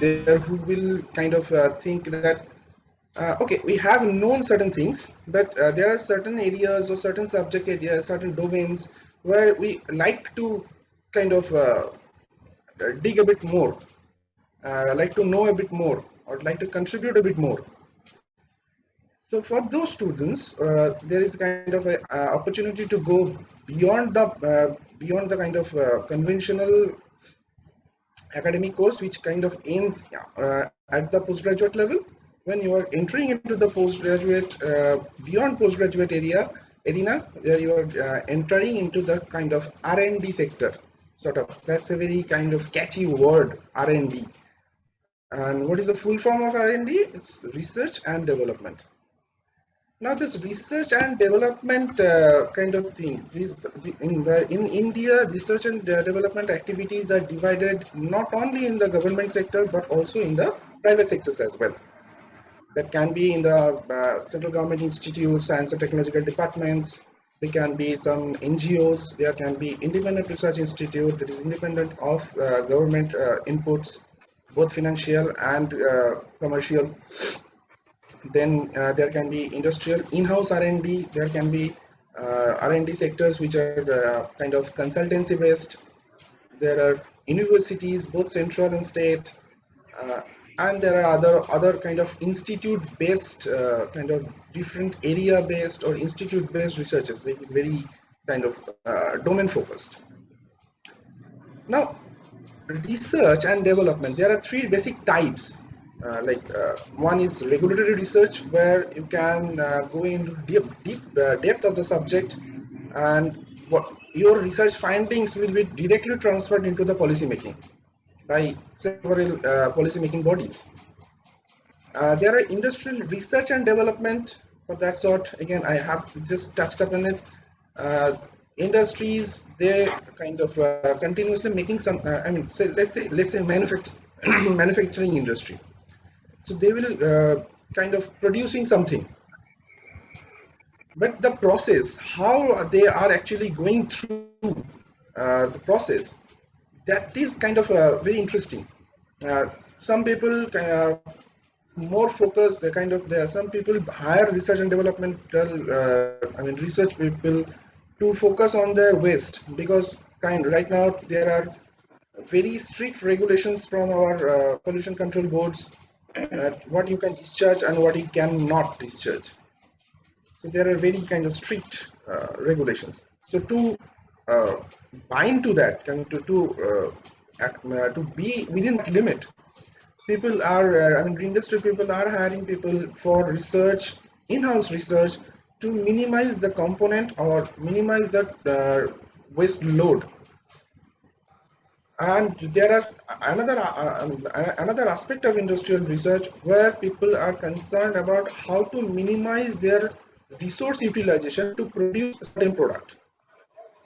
there who will kind of think that okay, we have known certain things, but there are certain areas or certain subject areas, certain domains where we like to kind of dig a bit more, like to know a bit more, or like to contribute a bit more. So for those students, there is kind of a opportunity to go beyond the kind of conventional academic course, which kind of ends at the postgraduate level. When you are entering into the postgraduate, beyond postgraduate arena, where you are entering into the kind of R&D sector, sort of. That's a very kind of catchy word, R&D. And what is the full form of R&D? It's research and development. Now, this research and development kind of thing, in India, research and development activities are divided not only in the government sector but also in the private sectors as well. That can be in the central government institutes, science and technological departments. There can be some NGOs. There can be independent research institute that is independent of government inputs, both financial and commercial. Then there can be industrial in-house R&D. There can be R&D sectors which are kind of consultancy based. There are universities, both central and state, uh, and there are other kind of institute based, kind of different area based or institute based researches. It is very kind of domain focused. Now, research and development, there are three basic types. One is regulatory research, where you can go into deep depth of the subject, and what your research findings will be directly transferred into the policy making by several policy making bodies. There are industrial research and development for that sort. Again, I have just touched upon it. Uh, Industries, they kind of continuously making some. I mean, say, let's say manufacturing industry. So they will kind of producing something, but the process, how they are actually going through the process, that is kind of very interesting. Uh, some people more focused, they kind of there are some people hire research and developmental I mean research people to focus on their waste, because right now there are very strict regulations from our pollution control boards, what you can discharge and what you cannot discharge. So there are very kind of strict regulations. So to uh, bind to that, to be within that limit, people are, I mean, industry people are hiring people for research, in-house research, to minimize the component or minimize the waste load. And there are another aspect of industrial research where people are concerned about how to minimize their resource utilization to produce a certain product.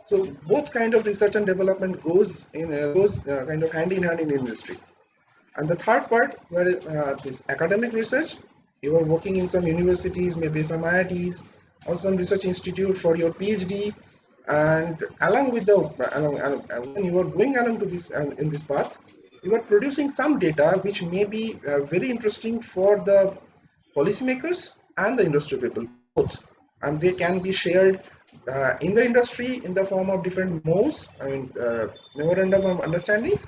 So both kind of research and development goes kind of hand in hand in industry. And the third part, where this academic research, you are working in some universities, maybe some IITs or some research institute for your PhD, and along with the when you are going along to this in this path, you are producing some data which may be very interesting for the policymakers and the industry people both, and they can be shared in the industry in the form of different MOUs, I mean memorandum of understandings,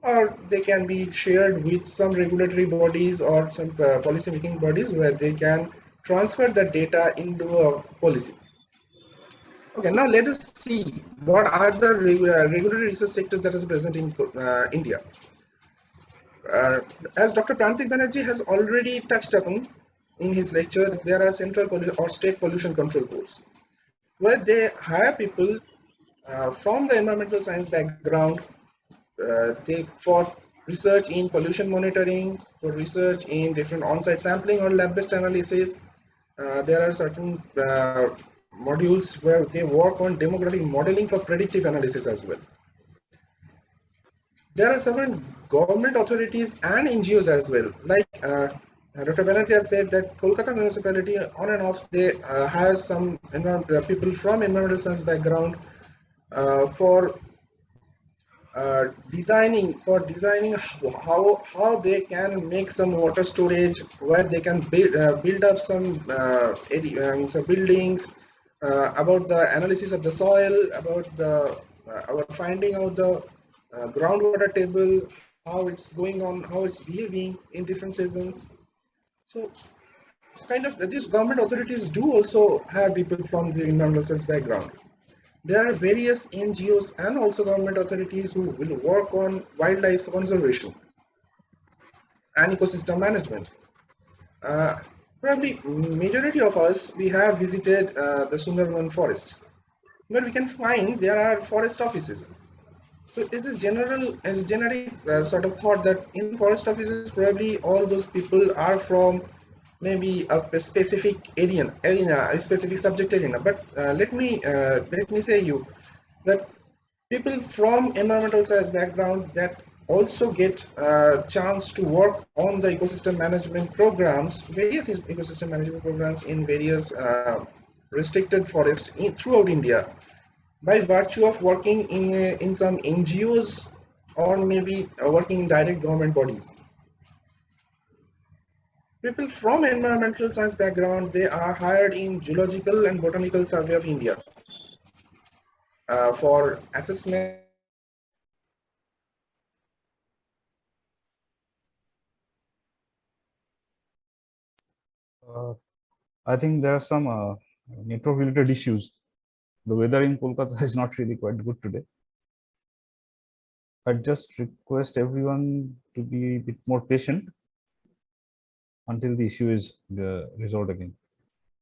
or they can be shared with some regulatory bodies or some policy making bodies where they can transfer the data into a policy. Okay, now let us see what are the regulatory research sectors that is present in India. As Dr. Prantik Banerjee has already touched upon in his lecture, there are central or state pollution control boards where they hire people from the environmental science background, they for research in pollution monitoring, for research in different on-site sampling or lab-based analysis. There are certain modules where they work on demographic modeling for predictive analysis as well. There are several government authorities and NGOs as well. Like Dr. Banerjee has said that Kolkata municipality on and off, they have some people from environmental science background for designing how they can make some water storage, where they can build up some buildings, about the analysis of the soil, about the our finding out the groundwater table, how it's going on, how it's behaving in different seasons. So kind of these government authorities do also have people from the environmental science background. There are various NGOs and also government authorities who will work on wildlife conservation and ecosystem management. Uh, Probably majority of us, we have visited the Sundarban forest, where we can find there are forest offices. So this is generic sort of thought that in forest offices probably all those people are from maybe a specific a specific subject arena. But let me say you that people from environmental science background that also get a chance to work on the ecosystem management programs, various ecosystem management programs in various restricted forests throughout India, by virtue of working in some NGOs or maybe working in direct government bodies. People from environmental science background, they are hired in Geological and Botanical Survey of India for assessment. Uh, I think there are some network related issues. The weather in Kolkata is not really quite good today. I just request everyone to be a bit more patient until the issue is resolved again.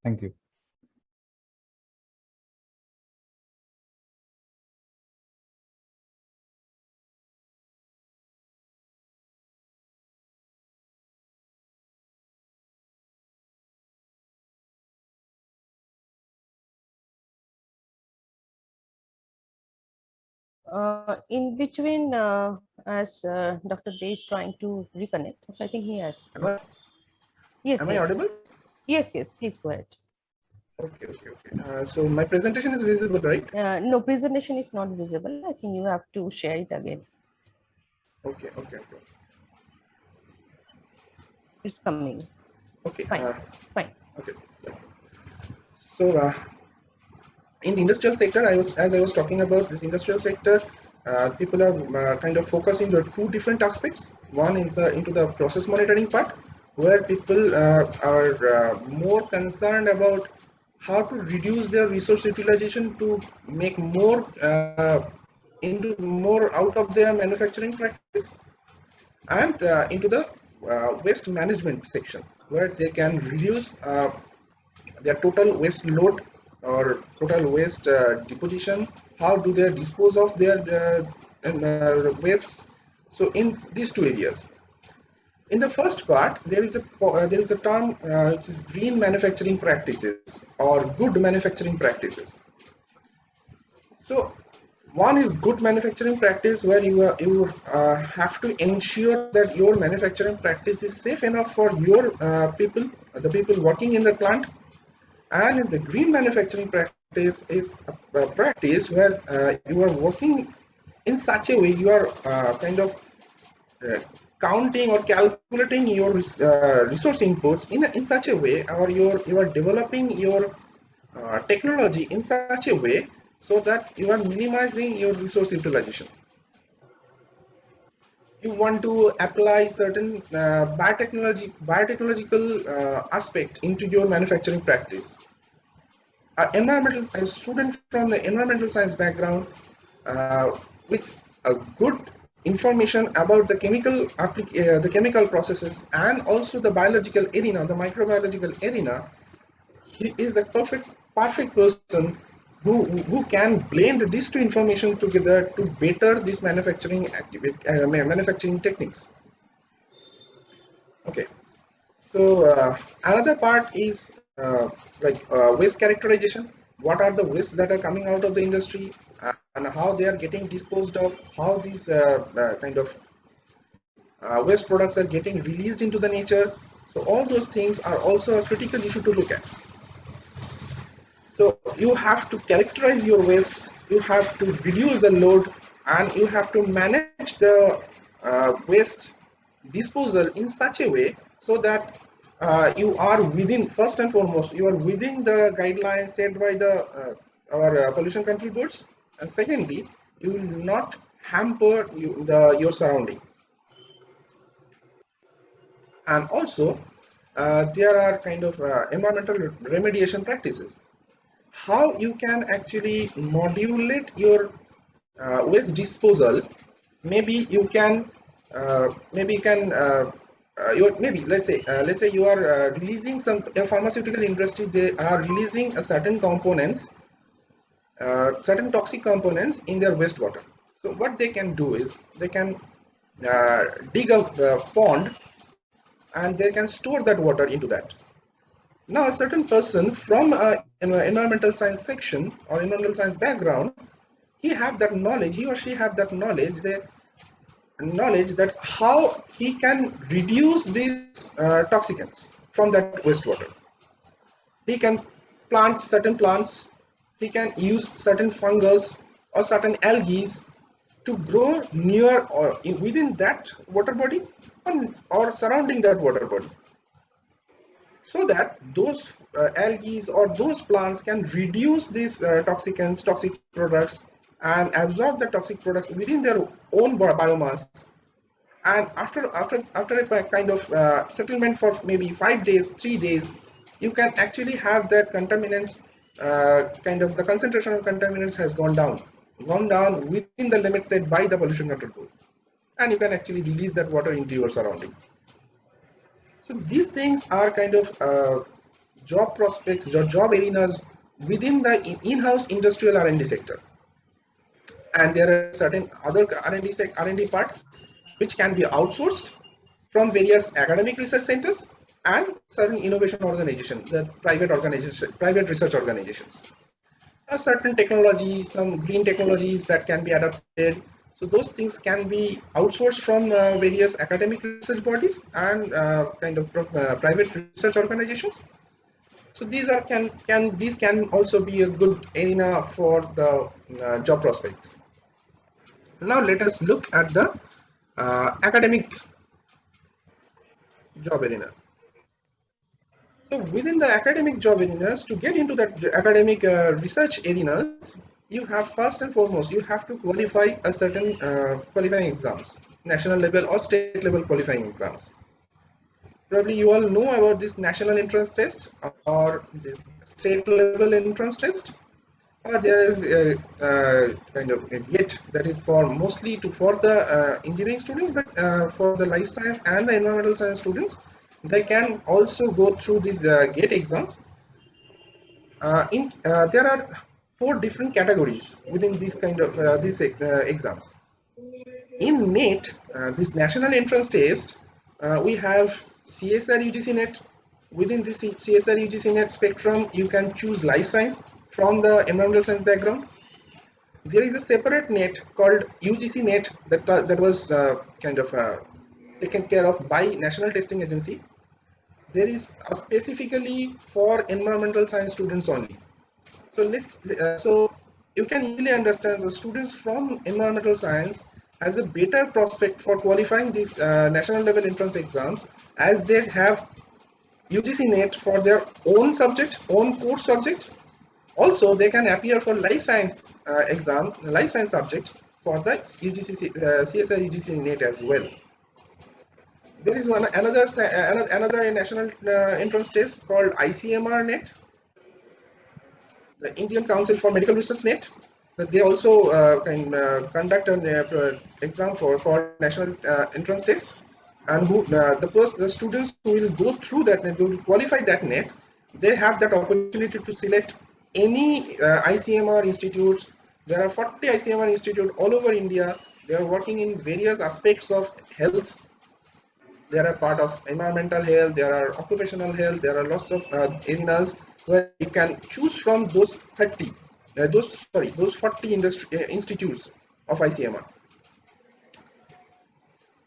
Thank you. In between, as Dr. Day is trying to reconnect, I think he has. Yes, Am I yes. audible? Yes, yes, please go ahead. Okay. So my presentation is visible, right? No, presentation is not visible. I think you have to share it again. Okay. It's coming. Okay. Fine. Fine. Okay. So in the industrial sector, as I was talking about this industrial sector, people are kind of focusing on two different aspects. One into the process monitoring part, where people are more concerned about how to reduce their resource utilization to make more out of their manufacturing practice, and into the waste management section, where they can reduce their total waste load or total waste deposition. How do they dispose of their wastes? So in these two areas, in the first part, there is a term which is green manufacturing practices or good manufacturing practices. So one is good manufacturing practice, where you have to ensure that your manufacturing practice is safe enough for your people, the people working in the plant. And in the green manufacturing practice is a practice where you are working in such a way, you are kind of uh, counting or calculating your resource inputs in such a way, or you are developing your technology in such a way so that you are minimizing your resource utilization. You want to apply certain biotechnological aspect into your manufacturing practice. A student from the environmental science background with a good information about the chemical processes and also the biological arena, the microbiological arena, he is a perfect person who can blend these two information together to better this manufacturing techniques. Okay. So another part is waste characterization. What are the wastes that are coming out of the industry, and how they are getting disposed of, how these kind of waste products are getting released into the nature. So all those things are also a critical issue to look at. So you have to characterize your wastes, you have to reduce the load, and you have to manage the waste disposal in such a way so that you are within, first and foremost, you are within the guidelines set by the our pollution control boards, and secondly, you will not hamper your surrounding. And also, there are kind of environmental remediation practices. How you can actually modulate your waste disposal. Maybe you can maybe let's say you are releasing some pharmaceutical industry, they are releasing a certain components, certain toxic components in their wastewater. So what they can do is they can dig a pond and they can store that water into that. Now a certain person from an environmental science section or environmental science background, he have that knowledge, he or she have that knowledge, that how he can reduce these toxicants from that wastewater. He can plant certain plants, he can use certain fungus or certain algae to grow near or within that water body or surrounding that water body, so that those algae or those plants can reduce these toxicants, toxic products, and absorb the toxic products within their own biomass. And after a kind of settlement for maybe 5 days, 3 days, you can actually have that contaminants, kind of the concentration of contaminants has gone down within the limits set by the pollution control board, and you can actually release that water into your surrounding. So these things are kind of job prospects or job arenas within the in-house industrial R&D sector. And there are certain other R&D part which can be outsourced from various academic research centers and certain innovation organizations, the private research organizations. A certain technology, some green technologies that can be adapted. So those things can be outsourced from various academic research bodies and kind of private research organizations. So these can also be a good arena for the job prospects. Now let us look at the academic job arena. So within the academic job arenas, to get into that academic research arenas, you have first and foremost, you have to qualify a certain qualifying exams, national level or state level qualifying exams. Probably you all know about this national entrance test or this state level entrance test. Or there is a kind of a GATE that is for mostly for the engineering students, but for the life science and the environmental science students, they can also go through these GATE exams. There are 4 different categories within these kind of these exams. In NET, this national entrance test, we have CSR UGC NET. Within this CSR UGC NET spectrum, you can choose life science from the environmental science background. There is a separate NET called UGC NET that was kind of taken care of by National Testing Agency. There is specifically for environmental science students only. So so you can easily understand the students from environmental science has a better prospect for qualifying these national level entrance exams, as they have UGC NET for their own subject, own course subject. Also, they can appear for life science exam, life science subject for the CSR UGC NET as well. There is another national entrance test called ICMR NET, the Indian Council for Medical Research NET. But they also can conduct an exam for national entrance test, and the students who will go through that NET, who will qualify that NET, they have that opportunity to select any ICMR institutes. There are 40 ICMR institutes all over India. They are working in various aspects of health. There are part of environmental health, there are occupational health, there are lots of arenas where you can choose from those 40 institutes of ICMR.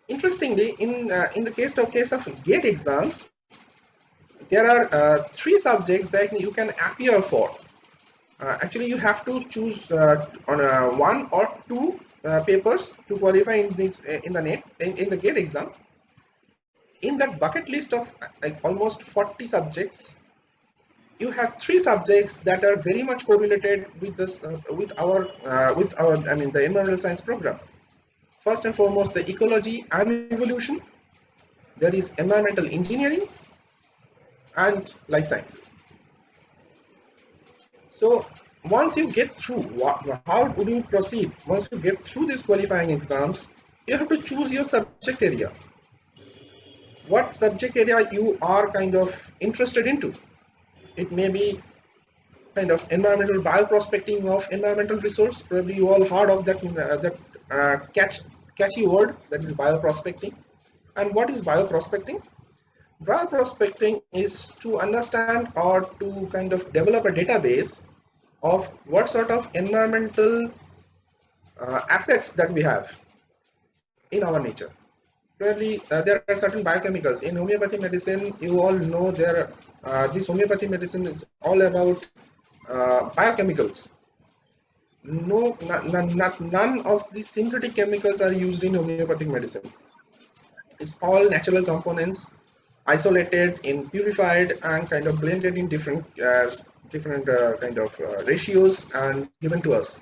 Interestingly, in the case of GATE exams, there are 3 subjects that you can appear for. Actually, you have to choose on 1 or 2 papers to qualify in this in the NET in the GATE exam. In that bucket list of like almost 40 subjects, you have 3 subjects that are very much correlated with this with our I mean the environmental science program. First and foremost, the ecology and evolution. There is environmental engineering and life sciences. So once you get through, how would you proceed? Once you get through these qualifying exams, you have to choose your subject area. What subject area you are kind of interested into? It may be kind of environmental bioprospecting of environmental resource. Probably you all heard of that catchy word, that is bioprospecting. And what is bioprospecting? Bioprospecting is to understand or to kind of develop a database of what sort of environmental assets that we have in our nature. Clearly, there are certain biochemicals in homeopathy medicine. You all know this homeopathy medicine is all about biochemicals. None of these synthetic chemicals are used in homeopathic medicine. It's all natural components, isolated in purified and kind of blended in different kind of ratios and given to us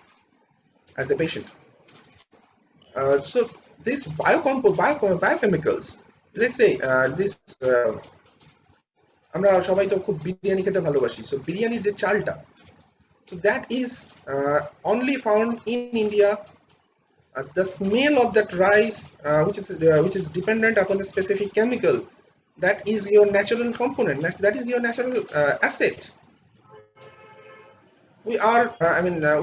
as a patient. So these biochemicals, let's say this আমরা সবাই তো খুব বিরিয়ানি খেতে ভালোবাসি, so বিরিয়ানির যে চালটা, so that is only found in India. The smell of that rice, which is dependent upon a specific chemical, that is your natural component. That is your natural asset. We are,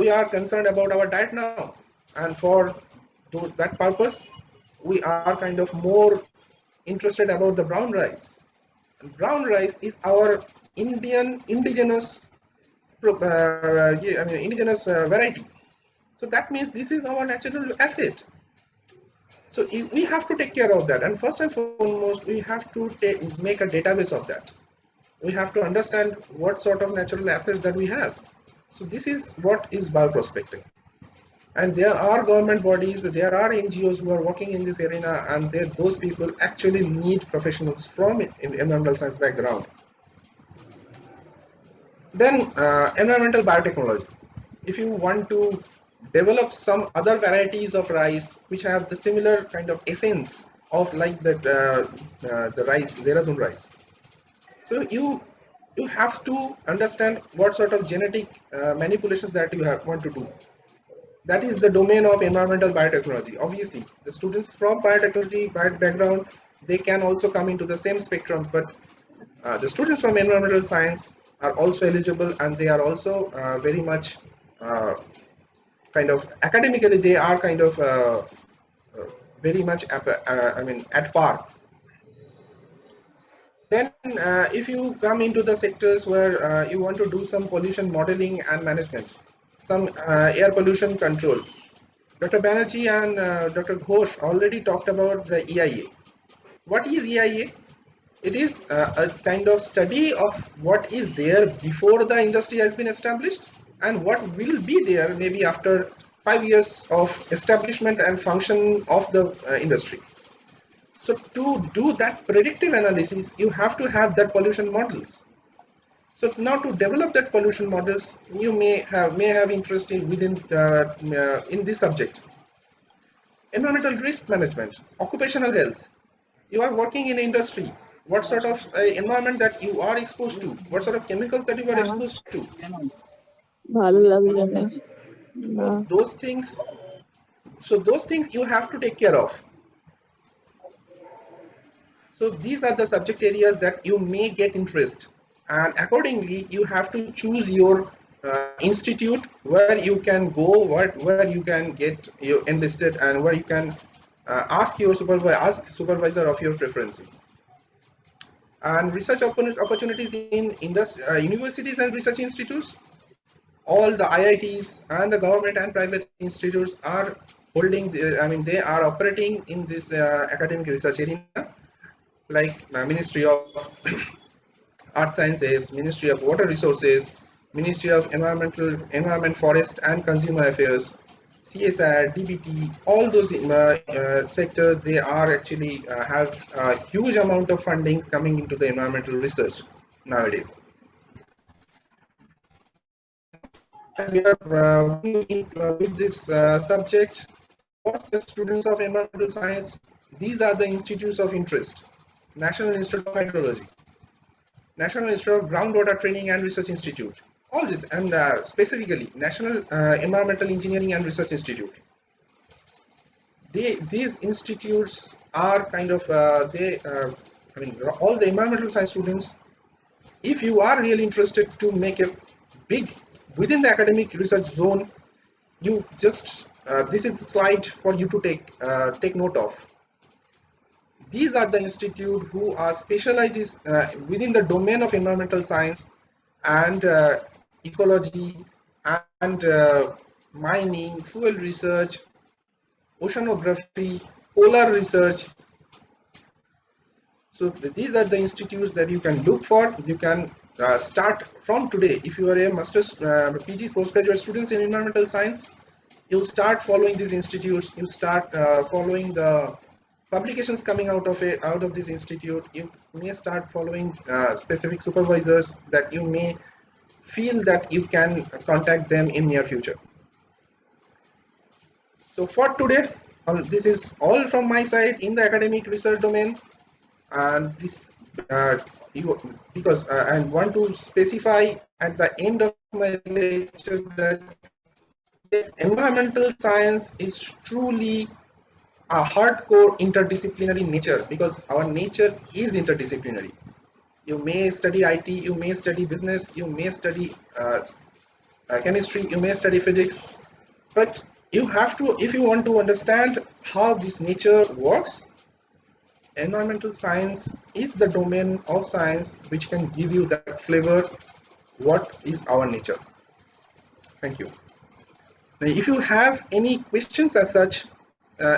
we are concerned about our diet now, and for that purpose, we are kind of more interested about the brown rice. And brown rice is our indigenous variety. So that means this is our natural asset. So we have to take care of that, and first and foremost, we have to make a database of that. We have to understand what sort of natural assets that we have. So this is what is bioprospecting. And there are government bodies, there are NGOs who are working in this arena, and those people actually need professionals from environmental science background. Then environmental biotechnology. If you want to develop some other varieties of rice which have the similar kind of essence of like that the rice, Dehradun rice. So you have to understand what sort of genetic manipulations that you want to do. That is the domain of environmental biotechnology. Obviously, the students from biotechnology background, they can also come into the same spectrum, but the students from environmental science are also eligible, and they are also very much kind of academically, they are kind of very much at par. Then if you come into the sectors where you want to do some pollution modeling and management, some air pollution control, Dr. Banerjee and Dr. Ghosh already talked about the EIA. What is EIA? It is a kind of study of what is there before the industry has been established and what will be there maybe after 5 years of establishment and function of the industry. So to do that predictive analysis, you have to have that pollution models. So now to develop that pollution models, you may have interest in this subject. Environmental risk management, occupational health. You are working in industry. What sort of environment that you are exposed to? What sort of chemicals that you are exposed to? Those things you have to take care of. So these are the subject areas that you may get interest, and accordingly you have to choose your institute where you can go, where you can get your enlisted, and where you can ask supervisor of your preferences. And research opportunities in universities and research institutes. All the IITs and the government and private institutes are holding, they are operating in this academic research arena, like Ministry of Art Sciences, Ministry of Water Resources, Ministry of Environment, Forest and Consumer Affairs, CSR, DBT, all those sectors, they are actually have a huge amount of fundings coming into the environmental research nowadays. As we are working with this subject for the students of environmental science, these are the institutes of interest: National Institute of Hydrology, National Institute of Groundwater Training and Research Institute, all this, and specifically National Environmental Engineering and Research Institute. These institutes are kind of I mean, all the environmental science students, if you are really interested to make a big within the academic research zone, you just this is the slide for you to take note of. These are the institutes who are specialized within the domain of environmental science and ecology and mining, fuel research, oceanography, polar research. So these are the institutes that you can look for. You can start from today. If you are a master's, PG, postgraduate students in environmental science, you start following these institutes. You start following the publications coming out of this institute. You may start following specific supervisors that you may feel that you can contact them in near future. So for today, this is all from my side in the academic research domain. And this because I want to specify at the end of my lecture that yes, environmental science is truly a hardcore interdisciplinary nature, because our nature is interdisciplinary. You may study IT, you may study business, you may study chemistry, you may study physics, but you have to, if you want to understand how this nature works, environmental science is the domain of science which can give you that flavor, what is our nature. Thank you. Now, if you have any questions as such,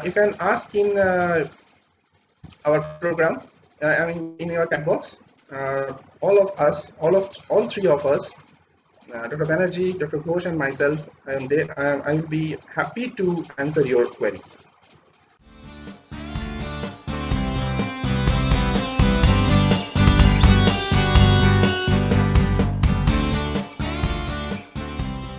you can ask in our program, I mean in your chat box. All three of us, Dr. Banerjee, Dr. Ghosh and myself, I will be happy to answer your queries.